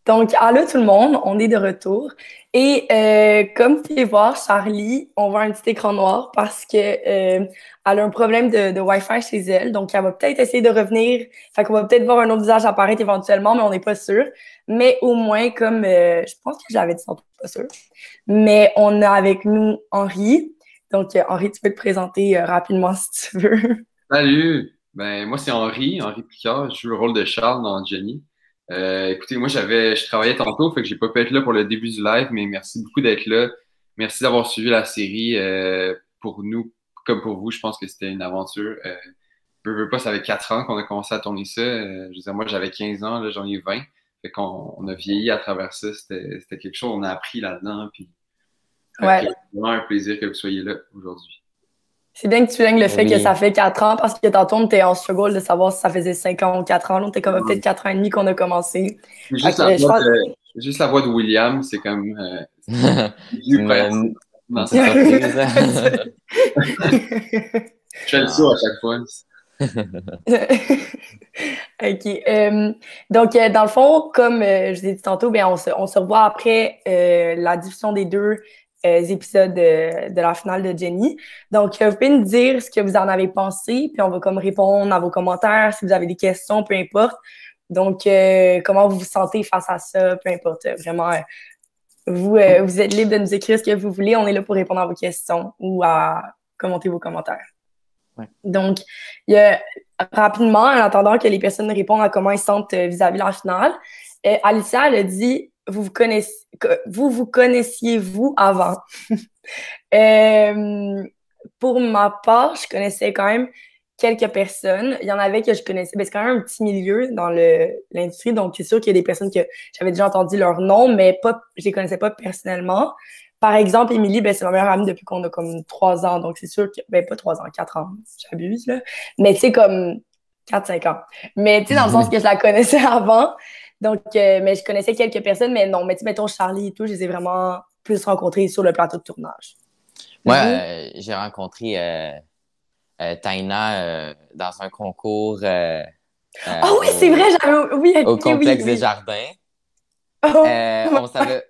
Donc, allô tout le monde, on est de retour. Et comme vous pouvez voir, Charlie, on voit un petit écran noir parce que elle a un problème de Wi-Fi chez elle. Donc, elle va peut-être essayer de revenir. Fait qu'on va peut-être voir un autre visage apparaître éventuellement, mais on n'est pas sûr. Mais au moins, comme je pense que je l'avais dit, tantôt, pas sûr. Mais on a avec nous Henri. Donc, Henri, tu peux te présenter rapidement si tu veux. Salut! Ben, moi, c'est Henri Picard. Je joue le rôle de Charles dans Jenny. Écoutez, moi, je travaillais tantôt, fait que j'ai pas pu être là pour le début du live, mais merci beaucoup d'être là. Merci d'avoir suivi la série. Pour nous, comme pour vous, je pense que c'était une aventure. Veux pas, ça fait 4 ans qu'on a commencé à tourner ça. Je veux dire, moi, j'avais 15 ans, là, j'en ai 20. Fait qu'on on a vieilli à travers ça. C'était quelque chose, on a appris là-dedans. Puis, fait que Ouais. c'est vraiment un plaisir que vous soyez là aujourd'hui. C'est bien que tu lignes le fait que ça Oui. fait 4 ans parce que tantôt, on était en struggle de savoir si ça faisait 5 ans ou 4 ans. Là, on était comme peut-être 4 ans et demi qu'on a commencé. Fait Juste que, la je voix pense... de, juste la voix de William, c'est comme C'est du principe. une Non, petite surprise. je fais le Ah. saut à chaque fois. OK. Donc, dans le fond, comme je vous ai dit tantôt, bien, on se revoit après la diffusion des deux épisodes de la finale de Jenny. Donc, vous pouvez nous dire ce que vous en avez pensé, puis on va comme répondre à vos commentaires, si vous avez des questions, peu importe. Donc, comment vous vous sentez face à ça, peu importe. Vraiment, vous êtes libre de nous écrire ce que vous voulez. On est là pour répondre à vos questions ou à commenter vos commentaires. Ouais. Donc, il y a, rapidement, en attendant que les personnes répondent à comment ils se sentent vis-à-vis de la finale, Alicia, elle a dit, vous connaissiez-vous avant? Euh, pour ma part, je connaissais quand même quelques personnes. Il y en avait que je connaissais. Ben, c'est quand même un petit milieu dans l'industrie, donc c'est sûr qu'il y a des personnes que j'avais déjà entendu leur nom, mais pas, je les connaissais pas personnellement. Par exemple, Émilie, ben, c'est ma meilleure amie depuis qu'on a comme 3 ans, donc c'est sûr que, ben, pas 3 ans, 4 ans, j'abuse, là. Mais tu sais, comme 4 5 ans. Mais tu sais, dans le sens que je la connaissais avant. Donc, mais je connaissais quelques personnes, mais non, mais tu sais, mettons Charlie et tout, je les ai vraiment plus rencontrés sur le plateau de tournage. Moi, Vous? j'ai rencontré Taina dans un concours Ah oui, c'est vrai, j'avais. Oui, au ok, oui, complexe des oui. jardins. Oh, On savait.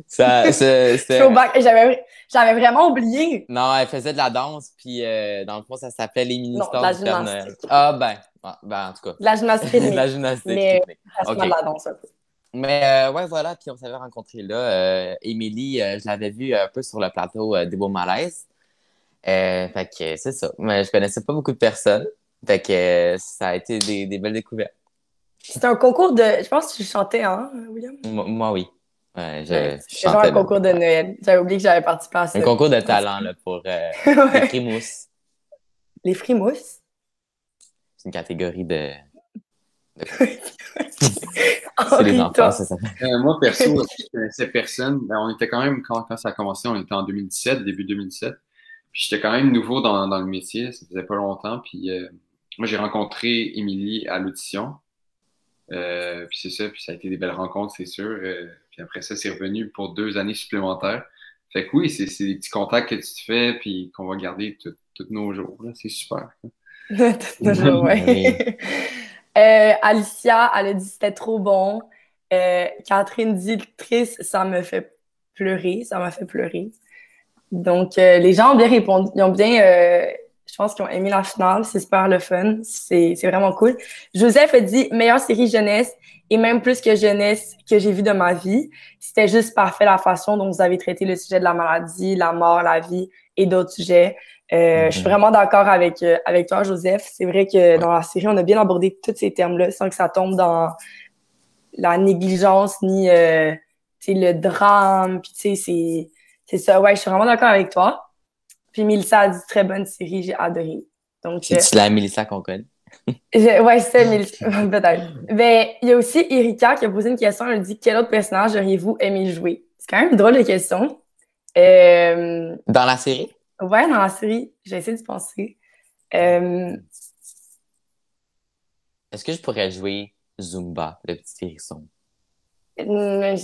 C'était. throwback. J'avais vraiment oublié. Non, elle faisait de la danse, puis dans le fond, ça s'appelait les Non, de mini-stars la du Père Noël. gymnastique. Ah, ben, en tout cas. De la gymnastique De la rythmique. gymnastique Mais rythmique. pratiquement OK. de la danse un peu. Mais ouais, voilà, puis on s'avait rencontré là. Émilie, je l'avais vue un peu sur le plateau des Beaux Malaises. Fait que c'est ça. Mais je connaissais pas beaucoup de personnes. Fait que ça a été des belles découvertes. C'était un concours de. Je pense que tu chantais, hein, William? Moi, oui. Ouais, Ouais, je c'était genre un chantais là. concours de Noël. J'avais oublié que j'avais participé à Un ça. concours de talent là, pour les Ouais. frimouses. Les frimousses. C'est une catégorie de- C'est les Henri, enfants, toi. c'est ça. Moi, perso, je connaissais personne. Ben, on était quand même, quand ça a commencé, on était en 2017, début 2017. Puis j'étais quand même nouveau dans le métier, ça faisait pas longtemps. Puis moi, j'ai rencontré Émilie à l'audition. Puis c'est ça, puis ça a été des belles rencontres, c'est sûr. Puis après ça, c'est revenu pour 2 années supplémentaires. Fait que oui, c'est des petits contacts que tu te fais, puis qu'on va garder tous nos jours, là. C'est super. Toujours, Oui. ouais. Alicia, elle a dit que c'était trop bon. Catherine dit triste, ça me fait pleurer, ça m'a fait pleurer. Donc, les gens ont bien répondu, ils ont bien, je pense qu'ils ont aimé la finale, c'est super le fun, c'est vraiment cool. Joseph a dit meilleure série jeunesse et même plus que jeunesse que j'ai vu de ma vie. C'était juste parfait la façon dont vous avez traité le sujet de la maladie, la mort, la vie et d'autres sujets. Je suis Mhm. vraiment d'accord avec toi, Joseph. C'est vrai que dans la série, on a bien abordé tous ces termes-là sans que ça tombe dans la négligence ni le drame. Puis, tu sais, c'est ça. Ouais, je suis vraiment d'accord avec toi. Puis, Mélissa a dit très bonne série, j'ai adoré. Donc, C'est-tu la Mélissa qu'on connaît? ouais, c'est Mélissa, peut-être. Ben, il y a aussi Erika qui a posé une question. Elle a dit quel autre personnage auriez-vous aimé jouer? C'est quand même une drôle de question. Euh, Dans la série? ouais, dans la série, j'ai essayé d'y penser. Euh, Est-ce que je pourrais jouer Zumba, le petit hérisson? je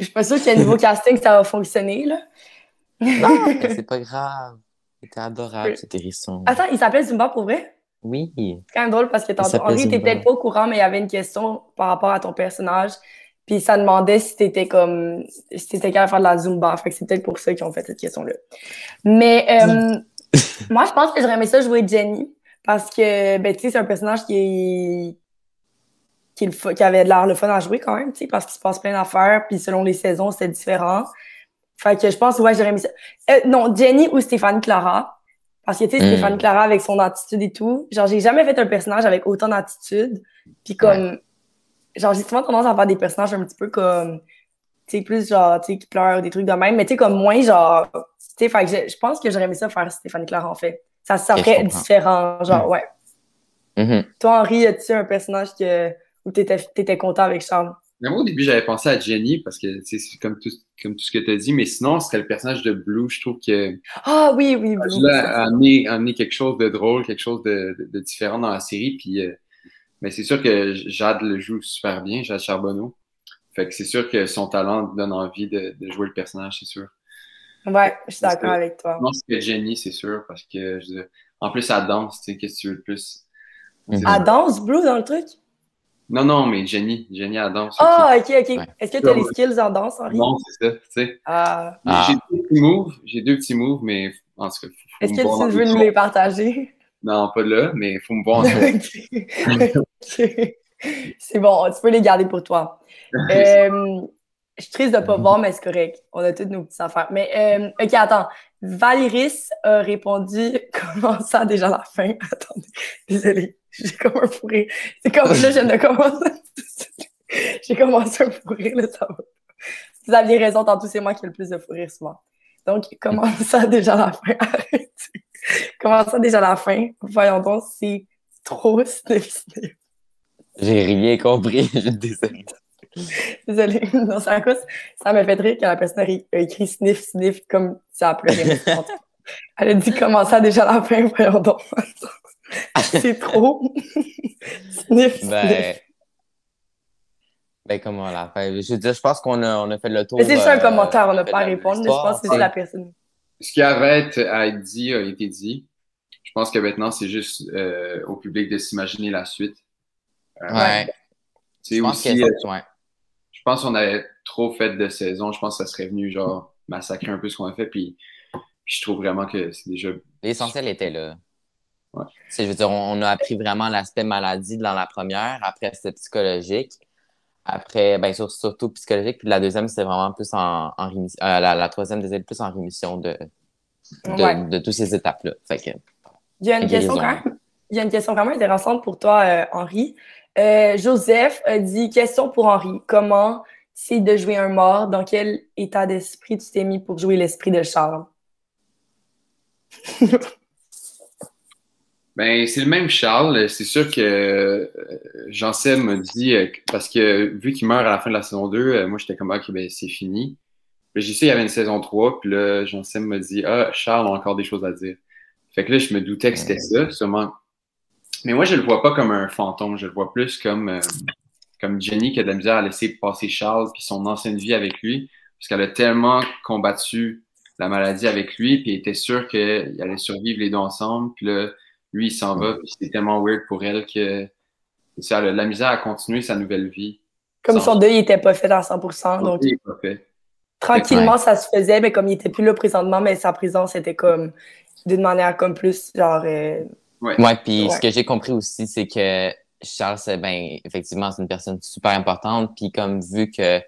suis pas sûre qu'à niveau casting, ça va fonctionner, là. Non, mais c'est pas grave. C'était adorable, cet hérisson. Attends, il s'appelle Zumba pour vrai? Oui. C'est quand même drôle parce que Il tantôt, s'appelle Henri, t'es Zumba. peut-être pas au courant, mais il y avait une question par rapport à ton personnage. Puis ça demandait si t'étais comme, si t'étais capable de faire de la Zumba. Fait que c'est peut-être pour ça qu'ils ont fait cette question-là. Mais moi, je pense que j'aurais aimé ça jouer Jenny. Parce que, ben, tu sais, c'est un personnage qui avait l'air le fun à jouer quand même, tu sais, parce qu'il se passe plein d'affaires. Puis selon les saisons, c'était différent. Fait que je pense, ouais, j'aurais aimé ça. Non, Jenny ou Stéphanie Clara. Parce que, tu sais, Stéphanie Clara, avec son attitude et tout, genre, j'ai jamais fait un personnage avec autant d'attitude. Puis comme, genre, j'ai souvent tendance à faire des personnages un petit peu comme, tu sais, plus genre, tu sais, qui pleurent ou des trucs de même, mais tu sais, comme moins, genre, tu sais, fait que je pense que j'aurais aimé ça faire Stéphanie Clara, en fait. Ça Ok, je ferait comprends. différent, genre, ouais. Mhm. Toi, Henri, as-tu un personnage où t'étais content avec Charles? Mais moi, au début, j'avais pensé à Jenny parce que c'est comme tout ce que tu as dit, mais sinon, c'était le personnage de Blue. Je trouve que Ah oui, oui, Blue. là, a amené quelque chose de drôle, quelque chose de différent dans la série. Puis, mais c'est sûr que Jade le joue super bien, Jade Charbonneau. Fait que c'est sûr que son talent donne envie de jouer le personnage, c'est sûr. Ouais, je suis Parce que, d'accord avec toi. non, c'est Jenny, c'est sûr, parce que en plus, elle danse, tu sais, qu'est-ce que tu veux de plus? C'est Elle Mhm. sûr. danse, Blue, dans le truc? Non, non, mais Jenny, elle danse. Fait que Ah, ok, ok. Ouais. Est-ce que t'as les skills en danse, Henri? non, c'est ça, tu sais. Ah. Ah, J'ai deux petits moves, mais en tout cas, faut Est-ce me que voir dans tu des veux nous soirs. les partager? Non, pas là, mais faut me voir en soirée. Ok. Ok. C'est bon, tu peux les garder pour toi. Je suis triste de ne pas voir, mais c'est correct. On a toutes nos petites affaires. Mais, ok, attends. Valéris a répondu comment ça déjà la fin? Attendez, désolée. J'ai comme un fou rire. C'est comme là, je viens de commencer. J'ai commencé un fou rire, là, ça va. Vous aviez raison, tantôt, c'est moi qui ai le plus de fou rire souvent. Donc, comment ça déjà la fin? Arrêtez. Comment ça déjà la fin? Voyons donc, c'est trop sniff. j'ai rien compris. Je suis désolée. Désolée. Non, c'est à cause, ça m'a fait rire que la personne a écrit sniff, sniff, comme ça a pleuré. Mais c'est bon. Elle a dit comment ça déjà la fin? Voyons donc. C'est trop. Sniff, Ben, sniff. ben, comment on l'a fait? Je veux dire, je pense on a fait le Mais tour. c'est juste un commentaire, on On a n'a fait pas à de répondre. Je pense l'histoire. que c'est juste Ouais. la personne. Ce qui avait à être dit a été dit. Je pense que maintenant, c'est juste au public de s'imaginer la suite. Ouais. Ouais. Tu sais, Je pense que aussi, ouais. je pense qu'on avait trop fait de saison. Je pense que ça serait venu, genre, massacrer un peu ce qu'on a fait. Puis je trouve vraiment que c'est déjà. L'essentiel était là. Ouais. Tu sais, je veux dire, on a appris vraiment l'aspect maladie dans la première. Après, c'était psychologique. Après, ben, surtout psychologique. Puis la deuxième, c'était vraiment plus en rémission. La troisième, c'était plus en rémission Ouais. de toutes ces étapes-là. Fait que, Il y a une question guérison. quand même. Il y a une question vraiment intéressante pour toi, Henri. Joseph a dit question pour Henri. Comment c'est de jouer un mort? Dans quel état d'esprit tu t'es mis pour jouer l'esprit de Charles? Ben, c'est le même Charles. C'est sûr que Jean-Seb m'a dit, parce que vu qu'il meurt à la fin de la saison 2, moi j'étais comme, ok, ben c'est fini. Puis j'ai su qu'il y avait une saison 3, puis là, Jean-Seb m'a dit, ah, Charles a encore des choses à dire. Fait que là, je me doutais que c'était ça, sûrement. Mais moi, je le vois pas comme un fantôme, je le vois plus comme Jenny qui a de la misère à laisser passer Charles puis son ancienne vie avec lui, parce qu'elle a tellement combattu la maladie avec lui, puis elle était sûre qu'il allait survivre les deux ensemble, puis là, lui, il s'en va, puis c'était tellement weird pour elle que ça, elle a de la misère à continuer sa nouvelle vie. Comme Sans son deuil n'était pas fait à 100%, donc il est pas fait. tranquillement, Ouais. ça se faisait, mais comme il était plus là présentement, mais sa présence était comme d'une manière comme plus genre Ouais. Ouais, puis Ouais. ce que j'ai compris aussi, c'est que Charles, ben, effectivement, c'est une personne super importante. Puis comme vu que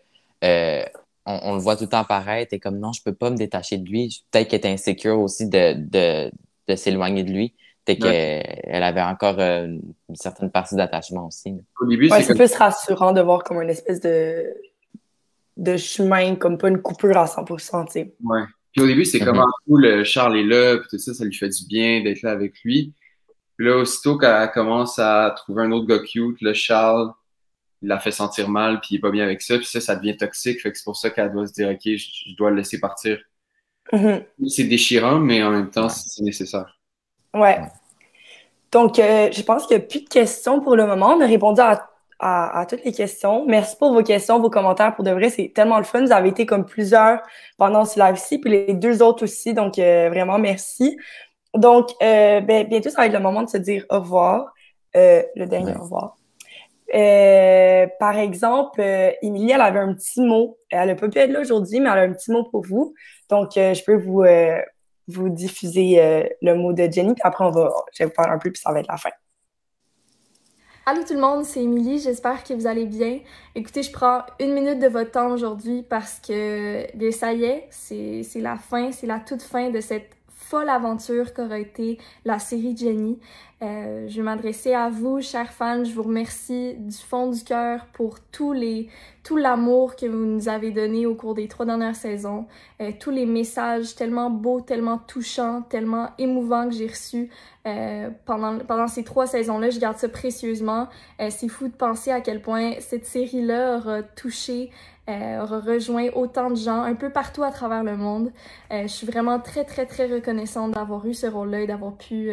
on le voit tout le temps apparaître, et comme non, je peux pas me détacher de lui. Peut-être qu'elle était insécure aussi de s'éloigner de lui. Peut-être Ouais. qu'elle avait encore une certaine partie d'attachement aussi. Au début, Ouais, c'est c'est comme plus rassurant de voir comme une espèce de chemin, comme pas une coupure à 100%, tu sais. ouais. Puis au début, c'est Mhm. comment cool, Charles est là, puis tout ça, ça lui fait du bien d'être là avec lui. Puis là, aussitôt qu'elle commence à trouver un autre gars cute, là, Charles, il la fait sentir mal, puis il est pas bien avec ça, puis ça devient toxique. Fait que c'est pour ça qu'elle doit se dire, OK, je dois le laisser partir. Mhm. C'est déchirant, mais en même temps, Ouais. c'est nécessaire. Ouais. Donc, je pense qu'il n'y a plus de questions pour le moment. On a répondu à toutes les questions. Merci pour vos questions, vos commentaires. Pour de vrai, c'est tellement le fun. Vous avez été comme plusieurs pendant ce live-ci, puis les deux autres aussi. Donc, vraiment, merci. Donc, bientôt, ça va être le moment de se dire au revoir, le dernier au revoir. Par exemple, Émilie, elle avait un petit mot. Elle n'a pas pu être là aujourd'hui, mais elle a un petit mot pour vous. Donc, je peux vous diffuser le mot de Jenny, puis après, je vais vous parler un peu, puis ça va être la fin. Allô tout le monde, c'est Émilie, j'espère que vous allez bien. Écoutez, je prends 1 minute de votre temps aujourd'hui parce que, bien, ça y est, c'est la fin, c'est la toute fin de cette folle aventure qu'aura été la série Jenny. Je vais m'adresser à vous, chers fans, je vous remercie du fond du cœur pour tout l'amour que vous nous avez donné au cours des 3 dernières saisons, tous les messages tellement beaux, tellement touchants, tellement émouvants que j'ai reçus pendant ces 3 saisons-là. Je garde ça précieusement. C'est fou de penser à quel point cette série-là aura touché, aura rejoint autant de gens un peu partout à travers le monde. Je suis vraiment très, très, très reconnaissante d'avoir eu ce rôle-là et d'avoir pu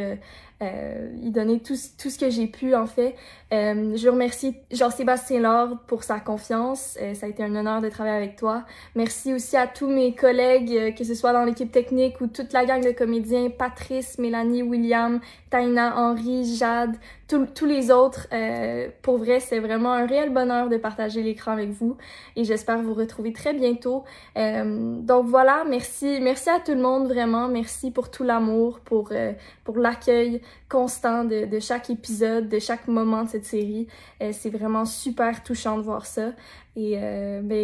y donner tout ce que j'ai pu, en fait. Je remercie Jean-Sébastien Laure pour sa confiance. Ça a été un honneur de travailler avec toi. Merci aussi à tous mes collègues, que ce soit dans l'équipe technique ou toute la gang de comédiens, Patrice, Mélanie, William, Taina, Henri, Jade, tous les autres. Pour vrai, c'est vraiment un réel bonheur de partager l'écran avec vous et j'espère vous retrouver très bientôt. Donc voilà, merci à tout le monde, vraiment. Merci pour tout l'amour, pour l'accueil constant de chaque épisode, de chaque moment de cette série. C'est vraiment super touchant de voir ça. Et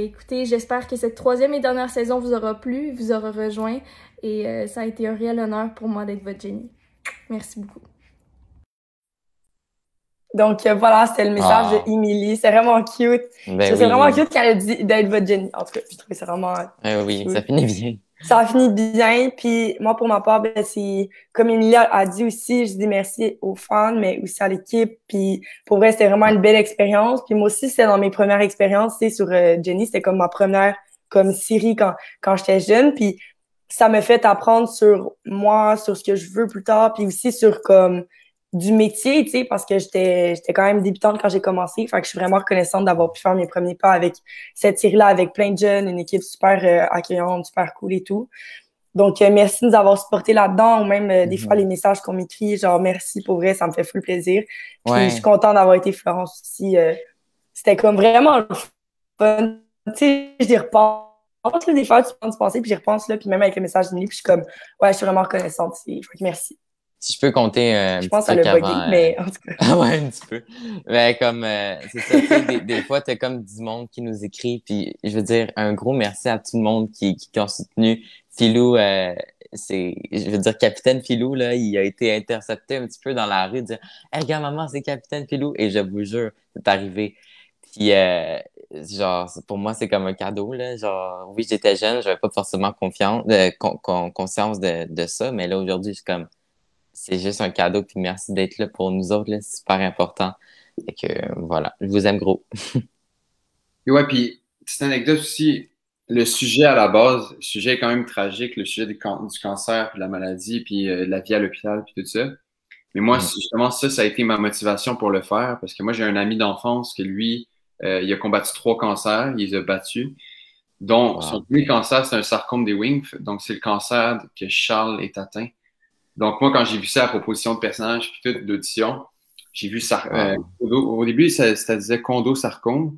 écoutez, j'espère que cette 3e et dernière saison vous aura plu, vous aura rejoint. Et ça a été un réel honneur pour moi d'être votre Jenny. Merci beaucoup. Donc voilà, c'était le message d'Émilie. C'est vraiment cute. C'est vraiment cute qu'elle a dit d'être votre Jenny. En tout cas, je trouvais ça vraiment oui, cute. ça finit bien. Ça finit bien. Puis moi, pour ma part, c'est comme Émilie a dit aussi, je dis merci aux fans, mais aussi à l'équipe. Puis pour vrai, c'était vraiment une belle expérience. Puis moi aussi, c'était dans mes premières expériences, sur Jenny. C'était comme ma première comme série quand j'étais jeune. Puis ça m'a fait apprendre sur moi, sur ce que je veux plus tard, puis aussi sur comme du métier, tu sais, parce que j'étais quand même débutante quand j'ai commencé. Fait que je suis vraiment reconnaissante d'avoir pu faire mes premiers pas avec cette série-là, avec plein de jeunes, une équipe super accueillante, super cool et tout. Donc, merci de nous avoir supportés là-dedans, ou même des fois les messages qu'on m'écrit, genre merci pour vrai, ça me fait full plaisir. Puis je suis contente d'avoir été Florence aussi. C'était comme vraiment le fun. Tu sais, j'y repense. Des fois, tu penses penser, puis j'y repense, là, puis même avec le message d'Émilie, puis je suis comme, ouais, je suis vraiment reconnaissante. Fait que merci. Si je peux compter un je petit pense truc à le avant... bugging, mais en tout cas. Ah ouais, un petit peu. Mais comme, c'est ça, tu sais, des fois, t'as comme du monde qui nous écrit, puis je veux dire, un gros merci à tout le monde qui ont soutenu. Philou, je veux dire, Capitaine Philou, là, il a été intercepté un petit peu dans la rue, dire « Hey, regarde, maman, c'est Capitaine Philou! » Et je vous jure, c'est arrivé. Puis, genre, pour moi, c'est comme un cadeau, là. Genre, oui, j'étais jeune, j'avais pas forcément conscience de ça, mais là, aujourd'hui, je suis comme, c'est juste un cadeau, puis merci d'être là pour nous autres, là, c'est super important. Fait que, voilà, je vous aime gros. Et ouais, puis, petite anecdote aussi, le sujet à la base, le sujet est quand même tragique, le sujet du cancer, puis de la maladie, puis de la vie à l'hôpital, puis tout ça. Mais moi, justement, ça a été ma motivation pour le faire, parce que moi, j'ai un ami d'enfance que lui, il a combattu 3 cancers, il les a battus. Donc, son premier cancer, c'est un sarcome des Wingf, donc c'est le cancer que Charles est atteint. Donc, moi, quand j'ai vu ça à proposition de personnage puis tout, d'audition, j'ai vu ça. Au début, ça disait condosarcome.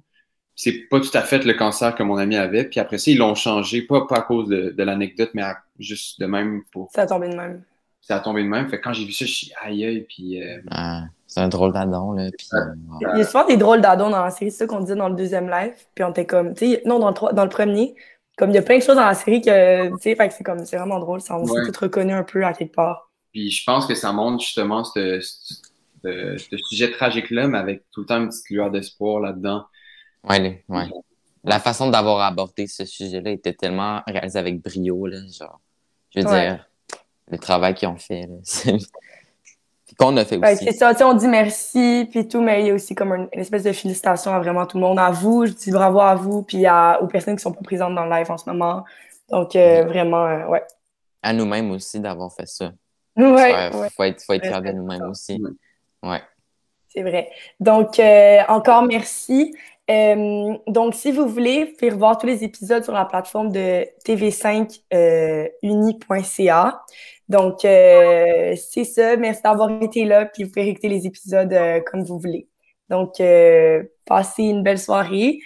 C'est pas tout à fait le cancer que mon ami avait. Puis après ça, ils l'ont changé, pas à cause de l'anecdote, mais juste de même pour. Ça a tombé de même. Ça a tombé de même. Fait que quand j'ai vu ça, je suis aïe aïe. Puis. C'est un drôle d'adon, là. Puis, il y a souvent des drôles d'adons dans la série, c'est ça qu'on disait dans le 2e live. Puis on était comme, tu sais, non, dans le premier. Comme il y a plein de choses dans la série que, tu sais, fait que c'est vraiment drôle. On s'est tous reconnus un peu à quelque part. Puis je pense que ça montre justement ce sujet tragique-là, mais avec tout le temps une petite lueur d'espoir là-dedans. Ouais. La façon d'avoir abordé ce sujet-là était tellement réalisée avec brio, là, genre. Je veux dire, le travail qu'ils ont fait, là, qu'on a fait aussi. C'est ça, tu sais, on dit merci, puis tout, mais il y a aussi comme une espèce de félicitation à vraiment tout le monde. À vous, je dis bravo à vous, puis aux personnes qui sont pas présentes dans le live en ce moment. Donc, vraiment, ouais. À nous-mêmes aussi d'avoir fait ça. Ouais. Faut être fiers de nous-mêmes aussi. Ouais. C'est vrai. Donc, encore merci. Donc, si vous voulez, vous pouvez revoir tous les épisodes sur la plateforme de tv5uni.ca. Donc, c'est ça. Merci d'avoir été là. Puis, vous pouvez réécouter les épisodes comme vous voulez. Donc, passez une belle soirée.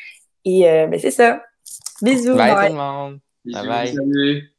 Et ben, c'est ça. Bisous. Bye Bye. tout le monde. Bye Bisous, bye. salut.